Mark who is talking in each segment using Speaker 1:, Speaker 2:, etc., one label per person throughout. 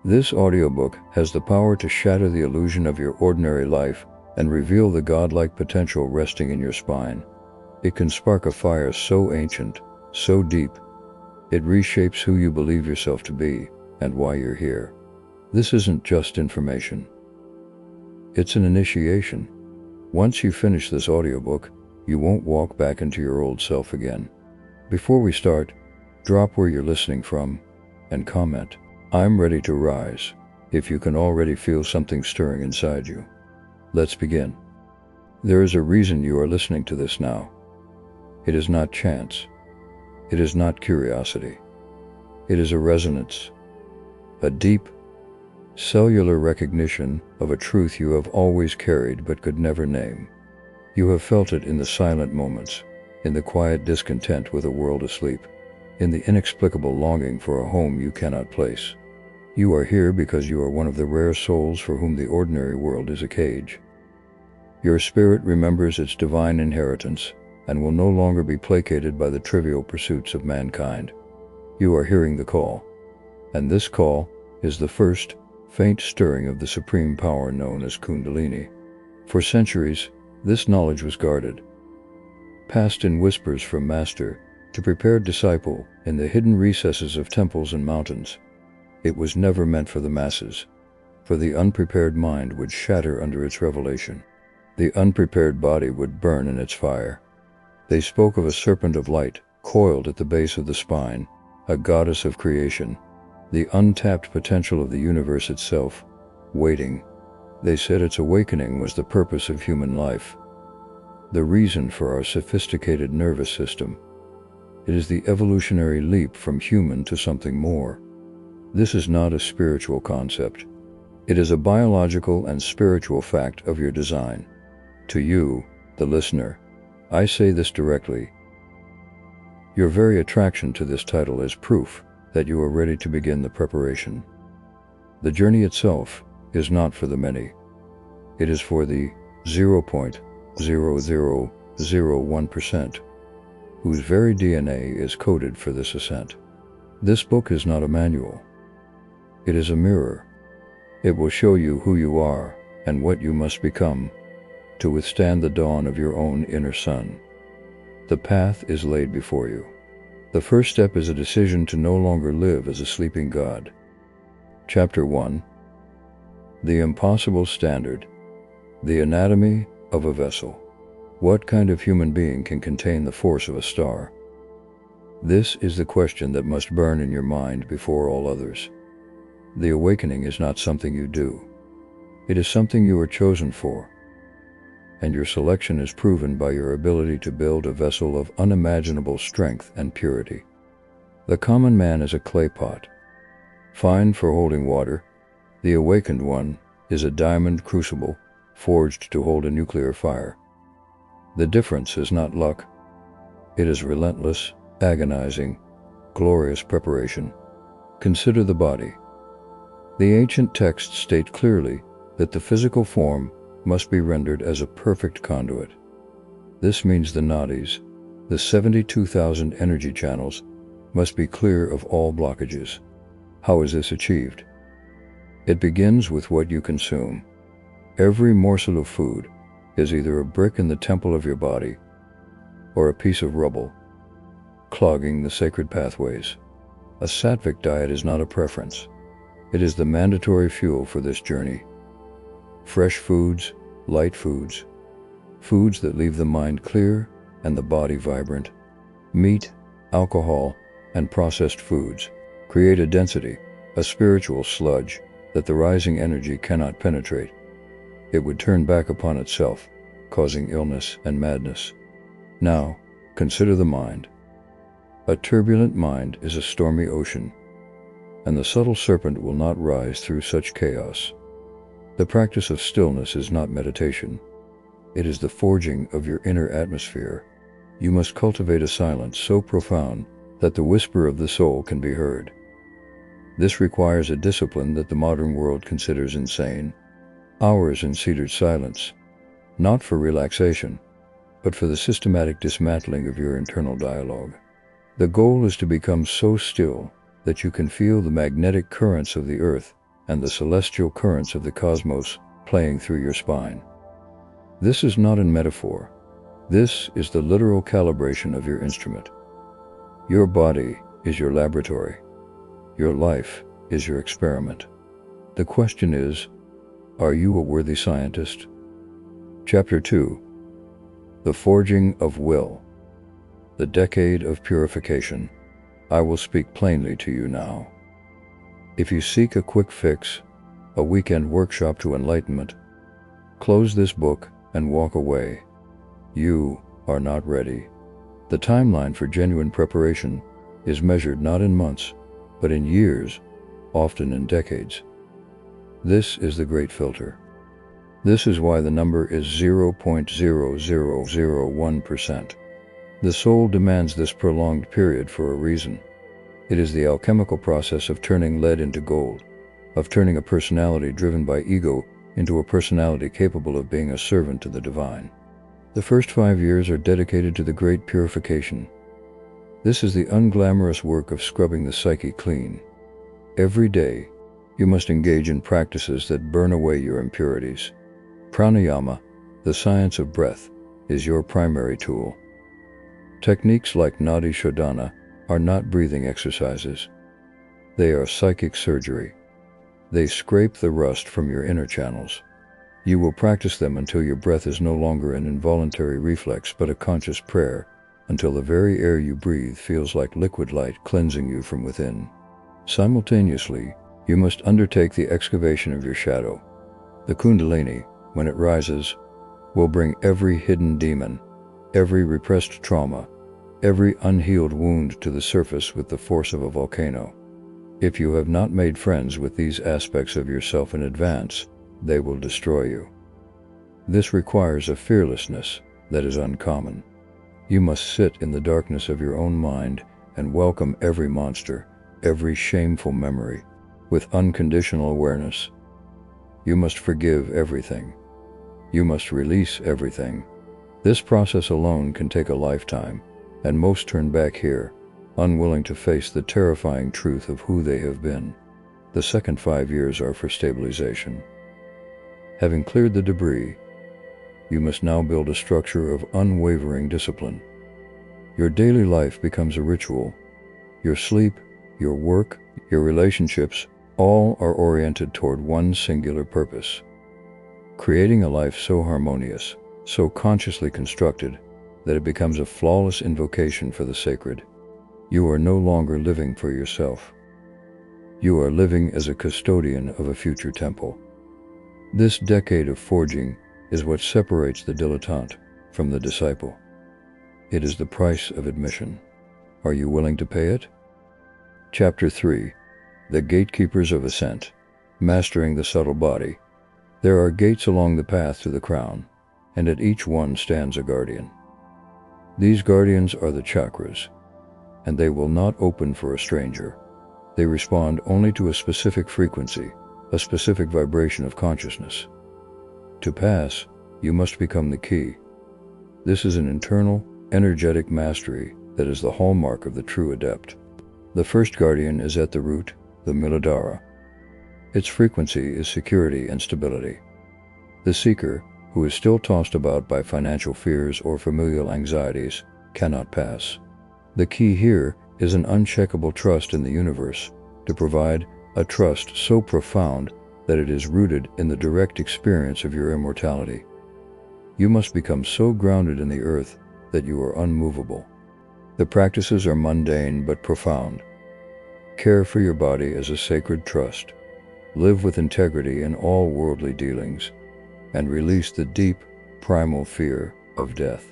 Speaker 1: This audiobook has the power to shatter the illusion of your ordinary life and reveal the godlike potential resting in your spine. It can spark a fire so ancient, so deep, it reshapes who you believe yourself to be and why you're here. This isn't just information. It's an initiation. Once you finish this audiobook, you won't walk back into your old self again. Before we start, drop where you're listening from and comment, "I'm ready to rise," if you can already feel something stirring inside you. Let's begin. There is a reason you are listening to this now. It is not chance. It is not curiosity. It is a resonance, a deep, cellular recognition of a truth you have always carried but could never name. You have felt it in the silent moments, in the quiet discontent with a world asleep, in the inexplicable longing for a home you cannot place. You are here because you are one of the rare souls for whom the ordinary world is a cage. Your spirit remembers its divine inheritance and will no longer be placated by the trivial pursuits of mankind. You are hearing the call, and this call is the first, faint stirring of the supreme power known as Kundalini. For centuries, this knowledge was guarded, passed in whispers from master to prepared disciple in the hidden recesses of temples and mountains. It was never meant for the masses, for the unprepared mind would shatter under its revelation. The unprepared body would burn in its fire. They spoke of a serpent of light coiled at the base of the spine, a goddess of creation, the untapped potential of the universe itself, waiting. They said its awakening was the purpose of human life, the reason for our sophisticated nervous system. It is the evolutionary leap from human to something more. This is not a spiritual concept. It is a biological and spiritual fact of your design. To you, the listener, I say this directly. Your very attraction to this title is proof that you are ready to begin the preparation. The journey itself is not for the many. It is for the 0.0001%, whose very DNA is coded for this ascent. This book is not a manual. It is a mirror. It will show you who you are and what you must become to withstand the dawn of your own inner sun. The path is laid before you. The first step is a decision to no longer live as a sleeping god. Chapter 1. The Impossible Standard. The Anatomy of a Vessel. What kind of human being can contain the force of a star? This is the question that must burn in your mind before all others. The awakening is not something you do. It is something you are chosen for, and your selection is proven by your ability to build a vessel of unimaginable strength and purity. The common man is a clay pot, fine for holding water. The awakened one is a diamond crucible forged to hold a nuclear fire. The difference is not luck. It is relentless, agonizing, glorious preparation. Consider the body. The ancient texts state clearly that the physical form must be rendered as a perfect conduit. This means the nadis, the 72,000 energy channels, must be clear of all blockages. How is this achieved? It begins with what you consume. Every morsel of food is either a brick in the temple of your body or a piece of rubble, clogging the sacred pathways. A sattvic diet is not a preference. It is the mandatory fuel for this journey. Fresh foods, light foods, foods that leave the mind clear and the body vibrant. Meat, alcohol, and processed foods create a density, a spiritual sludge that the rising energy cannot penetrate. It would turn back upon itself, causing illness and madness. Now, consider the mind. A turbulent mind is a stormy ocean, and the subtle serpent will not rise through such chaos. The practice of stillness is not meditation. It is the forging of your inner atmosphere. You must cultivate a silence so profound that the whisper of the soul can be heard. This requires a discipline that the modern world considers insane. Hours in seated silence, not for relaxation, but for the systematic dismantling of your internal dialogue. The goal is to become so still that you can feel the magnetic currents of the earth and the celestial currents of the cosmos playing through your spine. This is not a metaphor. This is the literal calibration of your instrument. Your body is your laboratory. Your life is your experiment. The question is, are you a worthy scientist? Chapter 2. The Forging of Will. The Decade of Purification. I will speak plainly to you now. If you seek a quick fix, a weekend workshop to enlightenment, close this book and walk away. You are not ready. The timeline for genuine preparation is measured not in months, but in years, often in decades. This is the great filter. This is why the number is 0.0001%. The soul demands this prolonged period for a reason. It is the alchemical process of turning lead into gold, of turning a personality driven by ego into a personality capable of being a servant to the divine. The first 5 years are dedicated to the great purification. This is the unglamorous work of scrubbing the psyche clean. Every day, you must engage in practices that burn away your impurities. Pranayama, the science of breath, is your primary tool. Techniques like Nadi Shodhana are not breathing exercises. They are psychic surgery. They scrape the rust from your inner channels. You will practice them until your breath is no longer an involuntary reflex but a conscious prayer, until the very air you breathe feels like liquid light cleansing you from within. Simultaneously, you must undertake the excavation of your shadow. The Kundalini, when it rises, will bring every hidden demon, every repressed trauma, every unhealed wound to the surface with the force of a volcano. If you have not made friends with these aspects of yourself in advance, they will destroy you. This requires a fearlessness that is uncommon. You must sit in the darkness of your own mind and welcome every monster, every shameful memory, with unconditional awareness. You must forgive everything. You must release everything. This process alone can take a lifetime, and most turn back here, unwilling to face the terrifying truth of who they have been. The second 5 years are for stabilization. Having cleared the debris, you must now build a structure of unwavering discipline. Your daily life becomes a ritual. Your sleep, your work, your relationships, all are oriented toward one singular purpose. Creating a life so harmonious, so consciously constructed, that it becomes a flawless invocation for the sacred. You are no longer living for yourself. You are living as a custodian of a future temple. This decade of forging is what separates the dilettante from the disciple. It is the price of admission. Are you willing to pay it? Chapter 3. The Gatekeepers of Ascent. Mastering the Subtle Body. There are gates along the path to the crown, and at each one stands a guardian. These guardians are the chakras, and they will not open for a stranger. They respond only to a specific frequency, a specific vibration of consciousness. To pass, you must become the key. This is an internal, energetic mastery that is the hallmark of the true adept. The first guardian is at the root, the Muladhara. Its frequency is security and stability. The seeker, who is still tossed about by financial fears or familial anxieties, cannot pass. The key here is an unshakable trust in the universe, to provide a trust so profound that it is rooted in the direct experience of your immortality. You must become so grounded in the earth that you are unmovable. The practices are mundane but profound. Care for your body as a sacred trust. Live with integrity in all worldly dealings, and release the deep, primal fear of death.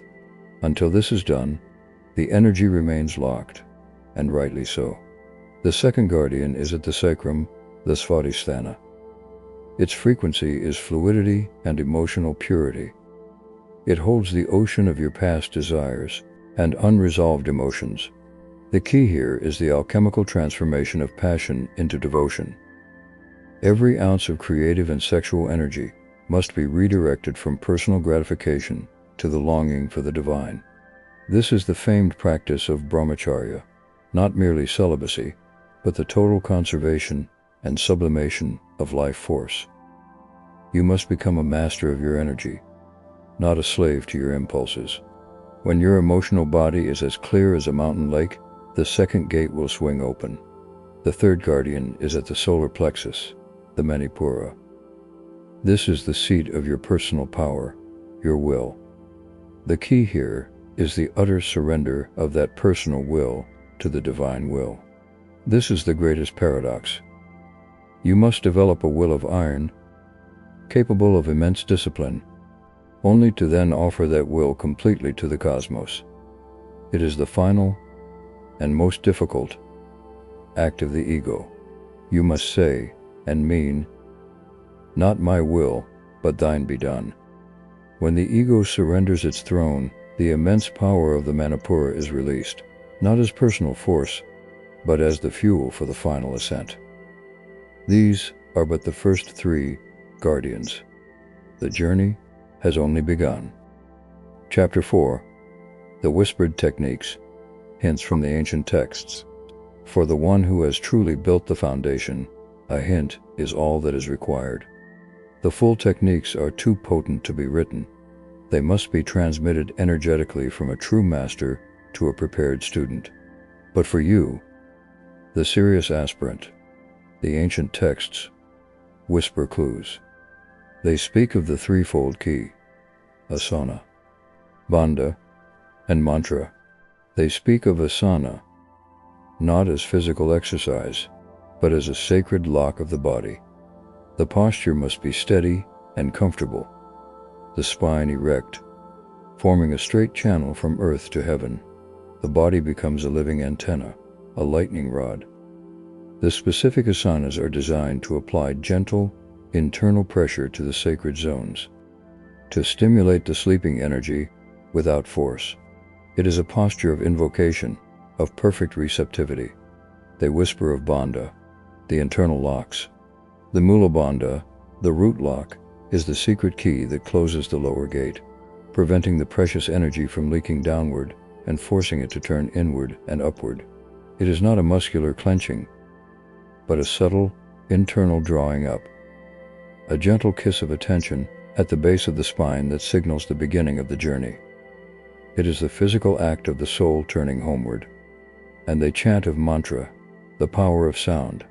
Speaker 1: Until this is done, the energy remains locked, and rightly so. The second guardian is at the sacrum, the Svadhisthana. Its frequency is fluidity and emotional purity. It holds the ocean of your past desires and unresolved emotions. The key here is the alchemical transformation of passion into devotion. Every ounce of creative and sexual energy must be redirected from personal gratification to the longing for the divine. This is the famed practice of brahmacharya, not merely celibacy, but the total conservation and sublimation of life force. You must become a master of your energy, not a slave to your impulses. When your emotional body is as clear as a mountain lake, the second gate will swing open. The third guardian is at the solar plexus, the Manipura. This is the seat of your personal power, your will. The key here is the utter surrender of that personal will to the divine will. This is the greatest paradox. You must develop a will of iron, capable of immense discipline, only to then offer that will completely to the cosmos. It is the final and most difficult act of the ego. You must say and mean, "Not my will, but thine be done." When the ego surrenders its throne, the immense power of the Manipura is released, not as personal force, but as the fuel for the final ascent. These are but the first three guardians. The journey has only begun. Chapter 4. The Whispered Techniques. Hints from the Ancient Texts. For the one who has truly built the foundation, a hint is all that is required. The full techniques are too potent to be written. They must be transmitted energetically from a true master to a prepared student. But for you, the serious aspirant, the ancient texts whisper clues. They speak of the threefold key, asana, bandha, and mantra. They speak of asana not as physical exercise, but as a sacred lock of the body. The posture must be steady and comfortable, the spine erect, forming a straight channel from earth to heaven. The body becomes a living antenna, a lightning rod. The specific asanas are designed to apply gentle, internal pressure to the sacred zones, to stimulate the sleeping energy without force. It is a posture of invocation, of perfect receptivity. They whisper of bandha, the internal locks. The mula bandha, the root lock, is the secret key that closes the lower gate, preventing the precious energy from leaking downward and forcing it to turn inward and upward. It is not a muscular clenching, but a subtle, internal drawing up, a gentle kiss of attention at the base of the spine that signals the beginning of the journey. It is the physical act of the soul turning homeward. And they chant of mantra, the power of sound.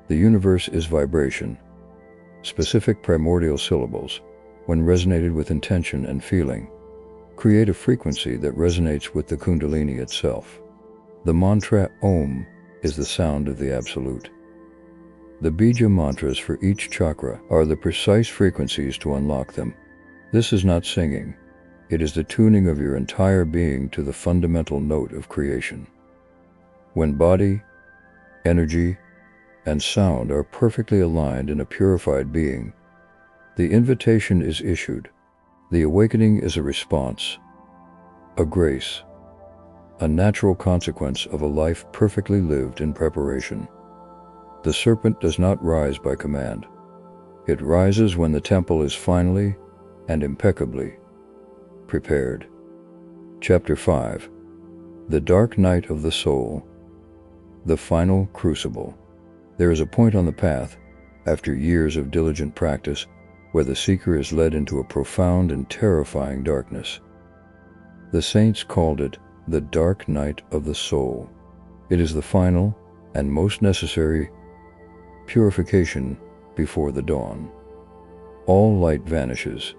Speaker 1: The universe is vibration. Specific primordial syllables, when resonated with intention and feeling, create a frequency that resonates with the Kundalini itself. The mantra Om is the sound of the Absolute. The bija mantras for each chakra are the precise frequencies to unlock them. This is not singing. It is the tuning of your entire being to the fundamental note of creation. When body, energy, and sound are perfectly aligned in a purified being, the invitation is issued. The awakening is a response, a grace, a natural consequence of a life perfectly lived in preparation. The serpent does not rise by command. It rises when the temple is finally and impeccably prepared. Chapter 5. The Dark Night of the Soul. The Final Crucible. There is a point on the path, after years of diligent practice, where the seeker is led into a profound and terrifying darkness. The saints called it the dark night of the soul. It is the final and most necessary purification before the dawn. All light vanishes.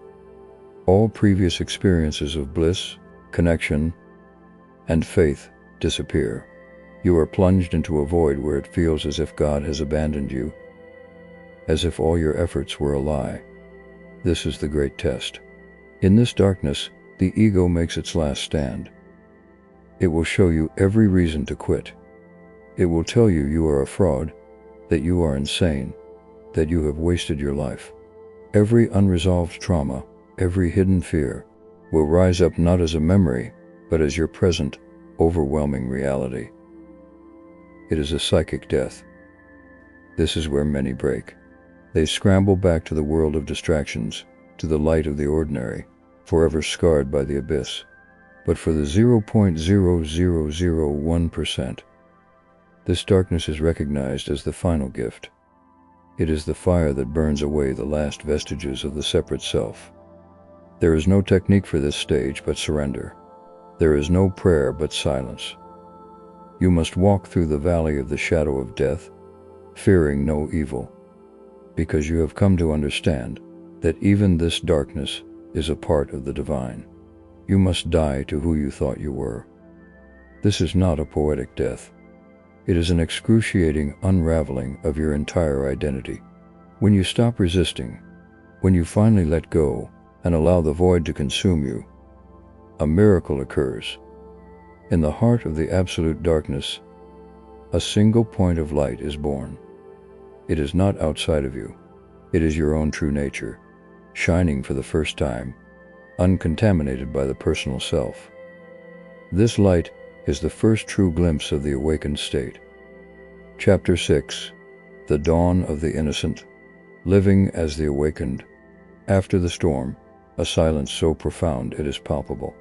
Speaker 1: All previous experiences of bliss, connection, and faith disappear. You are plunged into a void where it feels as if God has abandoned you, as if all your efforts were a lie. This is the great test. In this darkness, the ego makes its last stand. It will show you every reason to quit. It will tell you you are a fraud, that you are insane, that you have wasted your life. Every unresolved trauma, every hidden fear, will rise up not as a memory, but as your present, overwhelming reality. It is a psychic death. This is where many break. They scramble back to the world of distractions, to the light of the ordinary, forever scarred by the abyss. But for the 0.0001%, this darkness is recognized as the final gift. It is the fire that burns away the last vestiges of the separate self. There is no technique for this stage but surrender. There is no prayer but silence. You must walk through the valley of the shadow of death, fearing no evil, because you have come to understand that even this darkness is a part of the divine. You must die to who you thought you were. This is not a poetic death. It is an excruciating unraveling of your entire identity. When you stop resisting, when you finally let go and allow the void to consume you, a miracle occurs. In the heart of the absolute darkness, a single point of light is born. It is not outside of you. It is your own true nature, shining for the first time, uncontaminated by the personal self. This light is the first true glimpse of the awakened state. Chapter 6. The Dawn of the Innocent. Living as the Awakened. After the storm, a silence so profound it is palpable.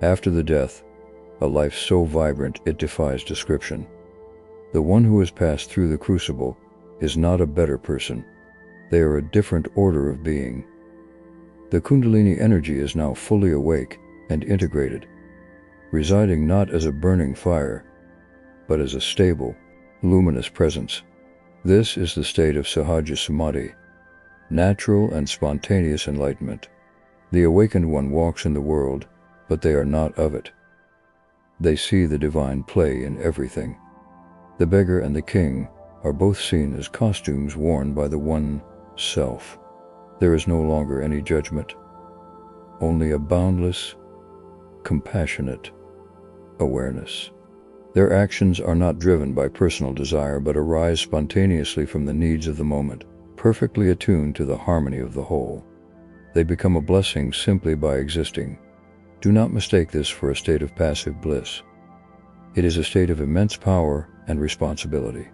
Speaker 1: After the death, a life so vibrant it defies description. The one who has passed through the crucible is not a better person. They are a different order of being. The Kundalini energy is now fully awake and integrated, residing not as a burning fire, but as a stable, luminous presence. This is the state of Sahaja Samadhi, natural and spontaneous enlightenment. The awakened one walks in the world, but they are not of it. They see the divine play in everything. The beggar and the king are both seen as costumes worn by the one self. There is no longer any judgment, only a boundless, compassionate awareness. Their actions are not driven by personal desire but arise spontaneously from the needs of the moment, perfectly attuned to the harmony of the whole. They become a blessing simply by existing. Do not mistake this for a state of passive bliss. It is a state of immense power and responsibility.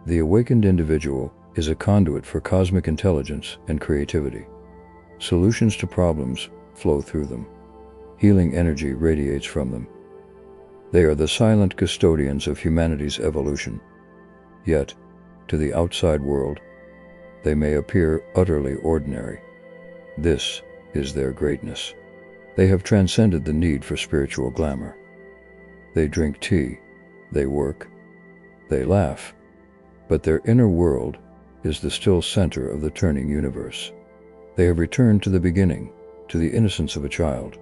Speaker 1: The awakened individual is a conduit for cosmic intelligence and creativity. Solutions to problems flow through them. Healing energy radiates from them. They are the silent custodians of humanity's evolution. Yet, to the outside world, they may appear utterly ordinary. This is their greatness. They have transcended the need for spiritual glamour. They drink tea, they work, they laugh, but their inner world is the still center of the turning universe. They have returned to the beginning, to the innocence of a child,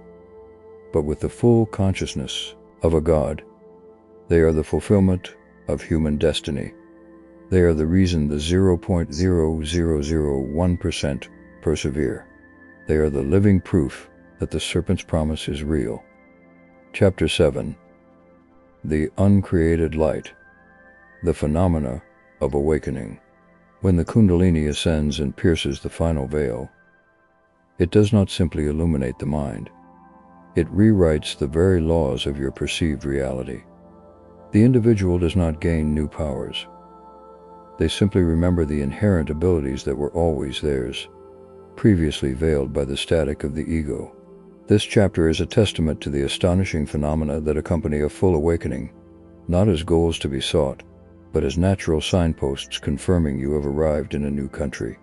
Speaker 1: but with the full consciousness of a God. They are the fulfillment of human destiny. They are the reason the 0.0001% persevere. They are the living proof that the serpent's promise is real. Chapter 7. The Uncreated Light. The Phenomena of Awakening. When the Kundalini ascends and pierces the final veil, it does not simply illuminate the mind. It rewrites the very laws of your perceived reality. The individual does not gain new powers. They simply remember the inherent abilities that were always theirs, previously veiled by the static of the ego. This chapter is a testament to the astonishing phenomena that accompany a full awakening, not as goals to be sought, but as natural signposts confirming you have arrived in a new country.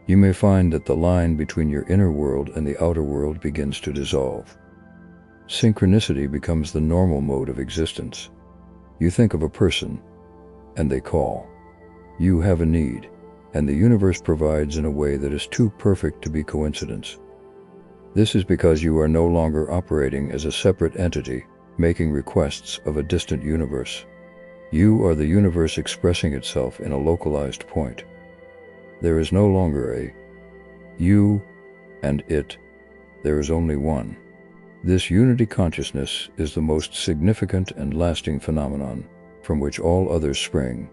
Speaker 1: You may find that the line between your inner world and the outer world begins to dissolve. Synchronicity becomes the normal mode of existence. You think of a person, and they call. You have a need, and the universe provides in a way that is too perfect to be coincidence. This is because you are no longer operating as a separate entity, making requests of a distant universe. You are the universe expressing itself in a localized point. There is no longer a you and it. There is only one. This unity consciousness is the most significant and lasting phenomenon from which all others spring.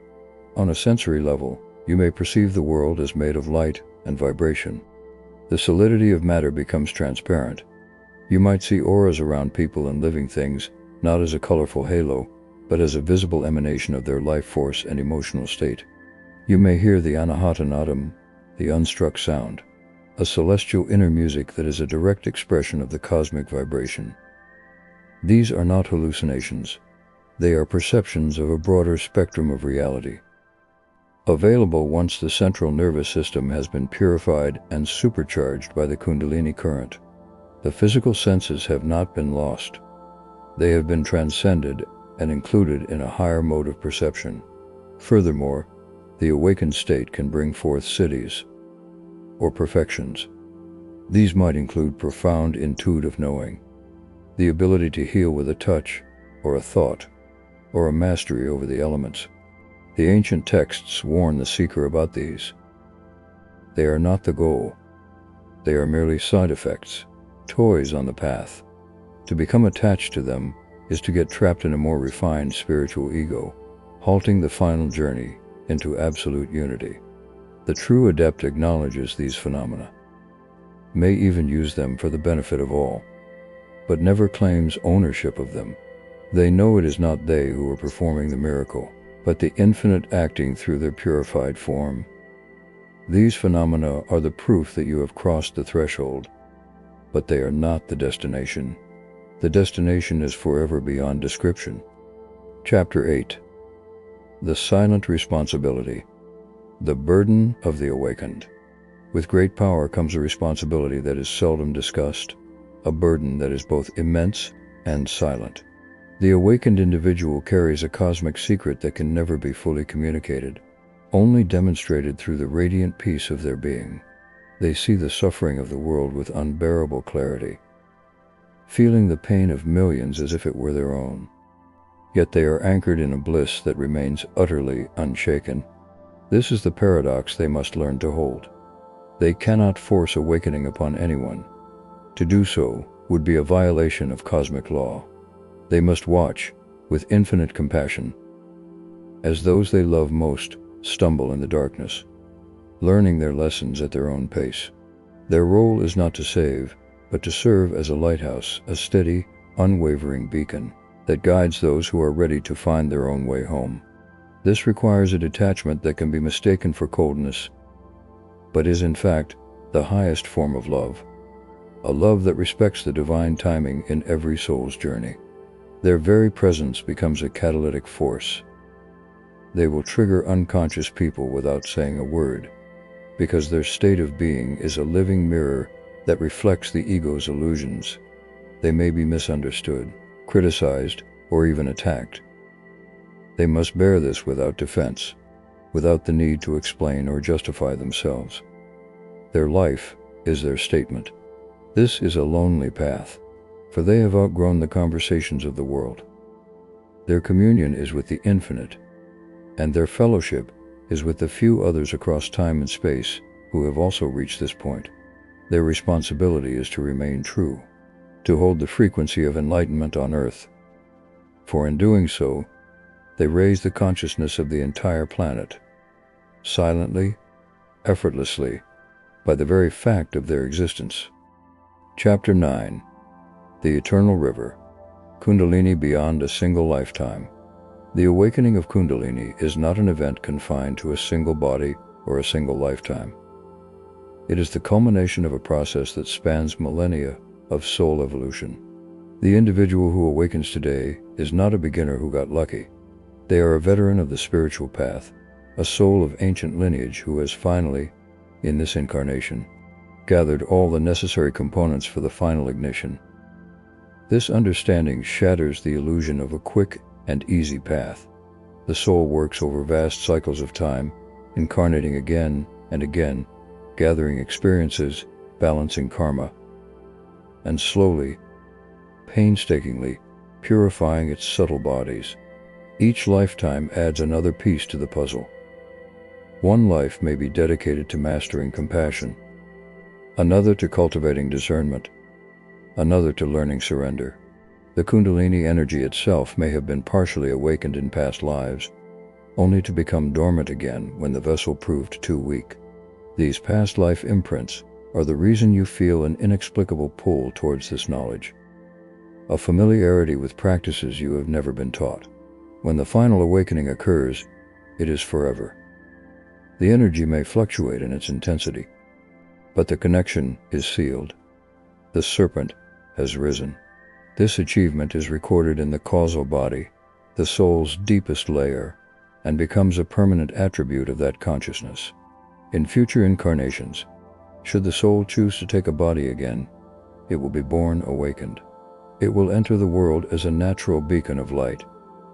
Speaker 1: On a sensory level, you may perceive the world as made of light and vibration. The solidity of matter becomes transparent. You might see auras around people and living things, not as a colorful halo, but as a visible emanation of their life force and emotional state. You may hear the anahata nadam, the unstruck sound, a celestial inner music that is a direct expression of the cosmic vibration. These are not hallucinations. They are perceptions of a broader spectrum of reality. available once the central nervous system has been purified and supercharged by the Kundalini current. The physical senses have not been lost. They have been transcended and included in a higher mode of perception. Furthermore, the awakened state can bring forth siddhis, or perfections. These might include profound intuitive knowing, the ability to heal with a touch, or a thought, or a mastery over the elements. The ancient texts warn the seeker about these. They are not the goal. They are merely side effects, toys on the path. To become attached to them is to get trapped in a more refined spiritual ego, halting the final journey into absolute unity. The true adept acknowledges these phenomena, may even use them for the benefit of all, but never claims ownership of them. They know it is not they who are performing the miracle, but the infinite acting through their purified form. These phenomena are the proof that you have crossed the threshold, but they are not the destination. The destination is forever beyond description. Chapter 8. The Silent Responsibility. The Burden of the Awakened. With great power comes a responsibility that is seldom discussed, a burden that is both immense and silent. The awakened individual carries a cosmic secret that can never be fully communicated, only demonstrated through the radiant peace of their being. They see the suffering of the world with unbearable clarity, feeling the pain of millions as if it were their own. Yet they are anchored in a bliss that remains utterly unshaken. This is the paradox they must learn to hold. They cannot force awakening upon anyone. To do so would be a violation of cosmic law. They must watch, with infinite compassion, as those they love most stumble in the darkness, learning their lessons at their own pace. Their role is not to save, but to serve as a lighthouse, a steady, unwavering beacon that guides those who are ready to find their own way home. This requires a detachment that can be mistaken for coldness, but is in fact the highest form of love, a love that respects the divine timing in every soul's journey. Their very presence becomes a catalytic force. They will trigger unconscious people without saying a word, because their state of being is a living mirror that reflects the ego's illusions. They may be misunderstood, criticized, or even attacked. They must bear this without defense, without the need to explain or justify themselves. Their life is their statement. This is a lonely path, for they have outgrown the conversations of the world. Their communion is with the infinite, and their fellowship is with the few others across time and space who have also reached this point. Their responsibility is to remain true, to hold the frequency of enlightenment on earth, for in doing so, they raise the consciousness of the entire planet, silently, effortlessly, by the very fact of their existence. Chapter 9. The Eternal River. Kundalini Beyond a Single Lifetime. The awakening of Kundalini is not an event confined to a single body or a single lifetime. It is the culmination of a process that spans millennia of soul evolution. The individual who awakens today is not a beginner who got lucky. They are a veteran of the spiritual path, a soul of ancient lineage who has finally, in this incarnation, gathered all the necessary components for the final ignition. This understanding shatters the illusion of a quick and easy path. The soul works over vast cycles of time, incarnating again and again, gathering experiences, balancing karma, and slowly, painstakingly, purifying its subtle bodies. Each lifetime adds another piece to the puzzle. One life may be dedicated to mastering compassion, another to cultivating discernment, another to learning surrender. The Kundalini energy itself may have been partially awakened in past lives, only to become dormant again when the vessel proved too weak. These past life imprints are the reason you feel an inexplicable pull towards this knowledge, a familiarity with practices you have never been taught. When the final awakening occurs, it is forever. The energy may fluctuate in its intensity, but the connection is sealed. The serpent has risen. This achievement is recorded in the causal body, the soul's deepest layer, and becomes a permanent attribute of that consciousness. In future incarnations, should the soul choose to take a body again, it will be born awakened. It will enter the world as a natural beacon of light.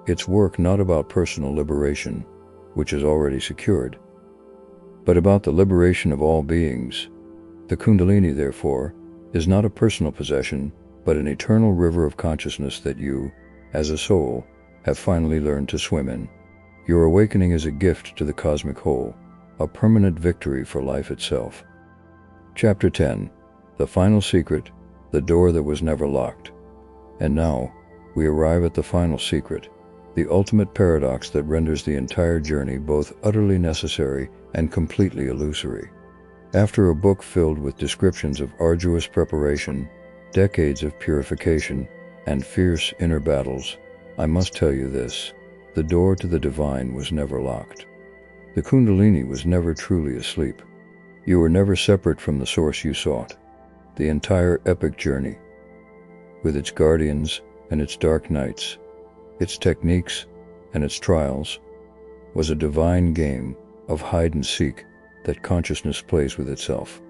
Speaker 1: Its work not about personal liberation, which is already secured, but about the liberation of all beings. The Kundalini, therefore, is not a personal possession, but an eternal river of consciousness that you, as a soul, have finally learned to swim in. Your awakening is a gift to the cosmic whole, a permanent victory for life itself. Chapter 10. The Final Secret, the Door That Was Never Locked. And now, we arrive at the final secret, the ultimate paradox that renders the entire journey both utterly necessary and completely illusory. After a book filled with descriptions of arduous preparation, decades of purification, and fierce inner battles, I must tell you this: the door to the divine was never locked. The Kundalini was never truly asleep. You were never separate from the source you sought. The entire epic journey, with its guardians and its dark nights, its techniques and its trials, was a divine game of hide and seek that consciousness plays with itself.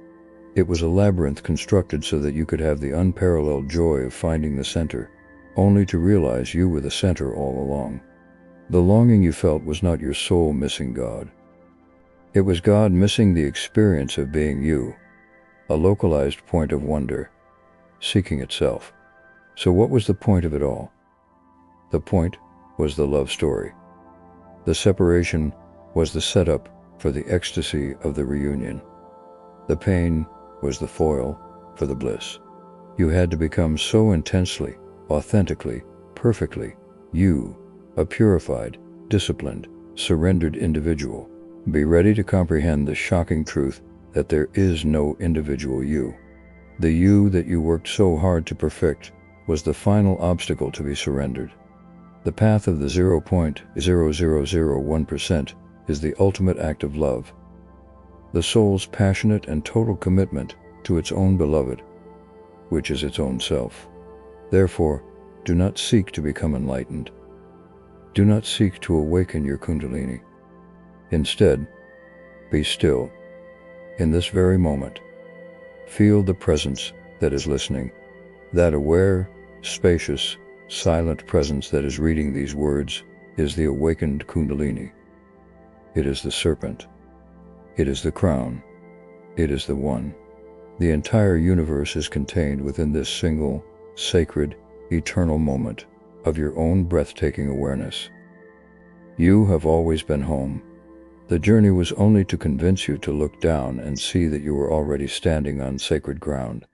Speaker 1: It was a labyrinth constructed so that you could have the unparalleled joy of finding the center, only to realize you were the center all along. The longing you felt was not your soul missing God. It was God missing the experience of being you, a localized point of wonder, seeking itself. So what was the point of it all? The point was the love story. The separation was the setup for the ecstasy of the reunion. The pain was the foil for the bliss. You had to become so intensely, authentically, perfectly you, a purified, disciplined, surrendered individual. Be ready to comprehend the shocking truth that there is no individual you. The you that you worked so hard to perfect was the final obstacle to be surrendered. The path of the 0.0001% is the ultimate act of love, the soul's passionate and total commitment to its own beloved, which is its own self. Therefore, do not seek to become enlightened. Do not seek to awaken your Kundalini. Instead, be still. In this very moment, feel the presence that is listening, that aware, spacious, silent presence that is reading these words is the awakened Kundalini. It is the serpent. It is the crown. It is the one. The entire universe is contained within this single, sacred, eternal moment of your own breathtaking awareness. You have always been home. The journey was only to convince you to look down and see that you were already standing on sacred ground.